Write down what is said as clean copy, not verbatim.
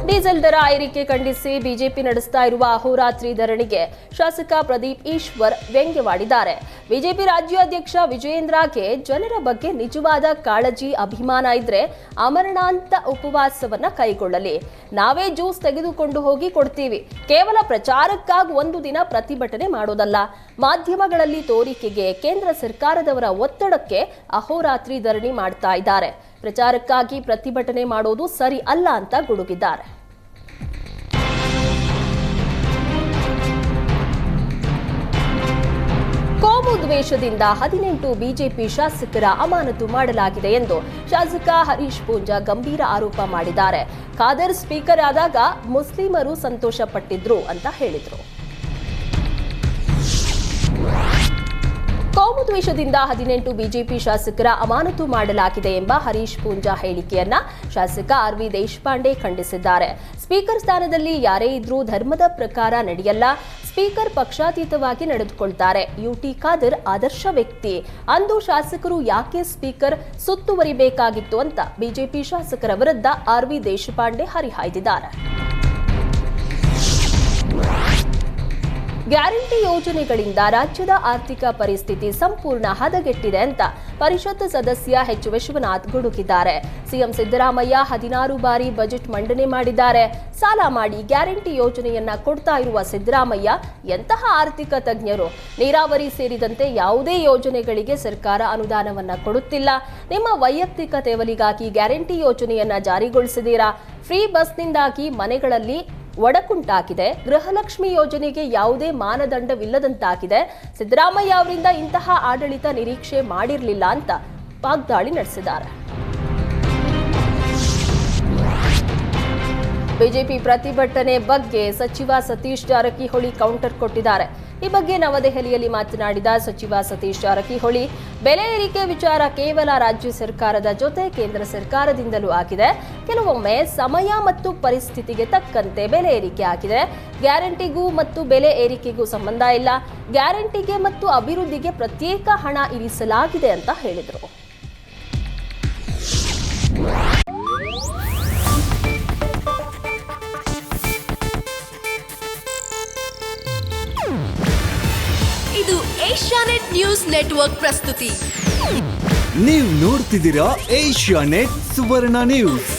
Diesel ದರ ಏರಿಕೆ ಖಂಡಿಸಿ ಬಿಜೆಪಿ ನಡೆಸ್ತಾ ಇರುವ ಅಹೋರಾತ್ರಿ ಧರಣಿಗೆ ಶಾಸಕ ಪ್ರದೀಪ್ ಈಶ್ವರ್ ವ್ಯಂಗ್ಯವಾಡಿದ್ದಾರೆ. ಬಿಜೆಪಿ ರಾಜ್ಯಾಧ್ಯಕ್ಷ ವಿಜಯೇಂದ್ರಗೆ ಜನರ ಬಗ್ಗೆ ನಿಜವಾದ ಕಾಳಜಿ ಅಭಿಮಾನ ಇದ್ರೆ ಅಮರಣಾಂತ ಉಪವಾಸವನ್ನ ಕೈಗೊಳ್ಳಲಿ. ನಾವೇ ಜ್ಯೂಸ್ ತೆಗೆದುಕೊಂಡು ಹೋಗಿ ಕೊಡ್ತೀವಿ. ಕೇವಲ ಪ್ರಚಾರಕ್ಕಾಗಿ ಒಂದು ದಿನ ಪ್ರತಿಭಟನೆ ಮಾಡೋದಲ್ಲ. ಮಾಧ್ಯಮಗಳಲ್ಲಿ ತೋರಿಕೆಗೆ ಕೇಂದ್ರ ಸರ್ಕಾರದವರ ಒತ್ತಡಕ್ಕೆ ಅಹೋರಾತ್ರಿ ಧರಣಿ ಮಾಡ್ತಾ ಇದ್ದಾರೆ. ಪ್ರಚಾರಕ್ಕಾಗಿ ಪ್ರತಿಭಟನೆ ಮಾಡೋದು ಸರಿ ಅಲ್ಲ ಅಂತ ಗುಡುಗಿದ್ದಾರೆ. ಕೋಮು ದ್ವೇಷದಿಂದ 18 ಬಿಜೆಪಿ ಶಾಸಕರ ಅಮಾನತು ಮಾಡಲಾಗಿದೆ ಎಂದು ಶಾಸಕ ಹರೀಶ್ ಪೂಂಜಾ ಗಂಭೀರ ಆರೋಪ ಮಾಡಿದ್ದಾರೆ. ಖಾದರ್ ಸ್ಪೀಕರ್ ಆದಾಗ ಮುಸ್ಲಿಮರು ಸಂತೋಷ ಪಟ್ಟಿದ್ರು ಅಂತ ಹೇಳಿದರು. ಕೋಮು ದ್ವೇಷದಿಂದ 18 ಬಿಜೆಪಿ ಶಾಸಕರ ಅಮಾನತು ಮಾಡಲಾಗಿದೆ ಎಂಬ ಹರೀಶ್ ಪೂಂಜಾ ಹೇಳಿಕೆಯನ್ನ ಶಾಸಕ ಆರ್.ವಿ. ದೇಶಪಾಂಡೆ ಖಂಡಿಸಿದ್ದಾರೆ. ಸ್ಪೀಕರ್ ಸ್ಥಾನದಲ್ಲಿ ಯಾರೇ ಇದ್ರೂ ಧರ್ಮದ ಪ್ರಕಾರ ನಡೆಯಲ್ಲ. ಸ್ಪೀಕರ್ ಪಕ್ಷಾತೀತವಾಗಿ ನಡೆದುಕೊಳ್ತಾರೆ. ಯುಟಿ ಖಾದರ್ ಆದರ್ಶ ವ್ಯಕ್ತಿ. ಅಂದು ಶಾಸಕರು ಯಾಕೆ ಸ್ಪೀಕರ್ ಸುತ್ತುವರಿಬೇಕಾಗಿತ್ತು ಅಂತ ಬಿಜೆಪಿ ಶಾಸಕರ ವಿರುದ್ಧ ಆರ್.ವಿ. ದೇಶಪಾಂಡೆ ಹರಿಹಾಯ್ದಿದ್ದಾರೆ. ಗ್ಯಾರಂಟಿ ಯೋಜನೆಗಳಿಂದ ರಾಜ್ಯದ ಆರ್ಥಿಕ ಪರಿಸ್ಥಿತಿ ಸಂಪೂರ್ಣ ಹದಗೆಟ್ಟಿದೆ ಅಂತ ಪರಿಷತ್ ಸದಸ್ಯ ಎಚ್ ವಿಶ್ವನಾಥ್ ಗುಡುಗಿದ್ದಾರೆ. ಸಿಎಂ ಸಿದ್ದರಾಮಯ್ಯ 16 ಬಾರಿ ಬಜೆಟ್ ಮಂಡನೆ ಮಾಡಿದ್ದಾರೆ. ಸಾಲ ಮಾಡಿ ಗ್ಯಾರಂಟಿ ಯೋಜನೆಯನ್ನ ಕೊಡ್ತಾ ಇರುವ ಸಿದ್ದರಾಮಯ್ಯ ಎಂತಹ ಆರ್ಥಿಕ ತಜ್ಞರು? ನೀರಾವರಿ ಸೇರಿದಂತೆ ಯಾವುದೇ ಯೋಜನೆಗಳಿಗೆ ಸರ್ಕಾರ ಅನುದಾನವನ್ನ ಕೊಡುತ್ತಿಲ್ಲ. ನಿಮ್ಮ ವೈಯಕ್ತಿಕ ತೆವಲಿಗಾಗಿ ಗ್ಯಾರಂಟಿ ಯೋಜನೆಯನ್ನ ಜಾರಿಗೊಳಿಸಿದೀರಾ. ಫ್ರೀ ಬಸ್ನಿಂದಾಗಿ ಮನೆಗಳಲ್ಲಿ ಒಡಕುಂಟಾಗಿದೆ. ಗೃಹಲಕ್ಷ್ಮಿ ಯೋಜನೆಗೆ ಯಾವುದೇ ಮಾನದಂಡವಿಲ್ಲದಂತಾಗಿದೆ. ಸಿದ್ದರಾಮಯ್ಯ ಅವರಿಂದ ಇಂತಹ ಆಡಳಿತ ನಿರೀಕ್ಷೆ ಮಾಡಿರಲಿಲ್ಲ ಅಂತ ವಾಗ್ದಾಳಿ ನಡೆಸಿದ್ದಾರೆ. ಬಿಜೆಪಿ ಪ್ರತಿಭಟನೆ ಬಗ್ಗೆ ಸಚಿವ ಸತೀಶ್ ಜಾರಕಿಹೊಳಿ ಕೌಂಟರ್ ಕೊಟ್ಟಿದ್ದಾರೆ. ಈ ಬಗ್ಗೆ ನವದೆಹಲಿಯಲ್ಲಿ ಮಾತನಾಡಿದ ಸಚಿವ ಸತೀಶ್ ಜಾರಕಿಹೊಳಿ, ಬೆಲೆ ಏರಿಕೆ ವಿಚಾರ ಕೇವಲ ರಾಜ್ಯ ಸರ್ಕಾರದ ಜೊತೆ ಕೇಂದ್ರ ಸರ್ಕಾರದಿಂದಲೂ ಆಗಿದೆ. ಕೆಲವೊಮ್ಮೆ ಸಮಯ ಮತ್ತು ಪರಿಸ್ಥಿತಿಗೆ ತಕ್ಕಂತೆ ಬೆಲೆ ಏರಿಕೆ ಆಗಿದೆ. ಗ್ಯಾರಂಟಿಗೂ ಮತ್ತು ಬೆಲೆ ಏರಿಕೆಗೂ ಸಂಬಂಧ ಇಲ್ಲ. ಗ್ಯಾರಂಟಿಗೆ ಮತ್ತು ಅಭಿವೃದ್ಧಿಗೆ ಪ್ರತ್ಯೇಕ ಹಣ ಇರಿಸಲಾಗಿದೆ ಅಂತ ಹೇಳಿದರು. ಇದು ಏಷ್ಯಾನೆಟ್ ನ್ಯೂಸ್ ನೆಟ್ವರ್ಕ್ ಪ್ರಸ್ತುತಿ. ನೀವು ನೋಡ್ತಿದ್ದೀರಾ ಏಷ್ಯಾನೆಟ್ ಸುವರ್ಣ ನ್ಯೂಸ್.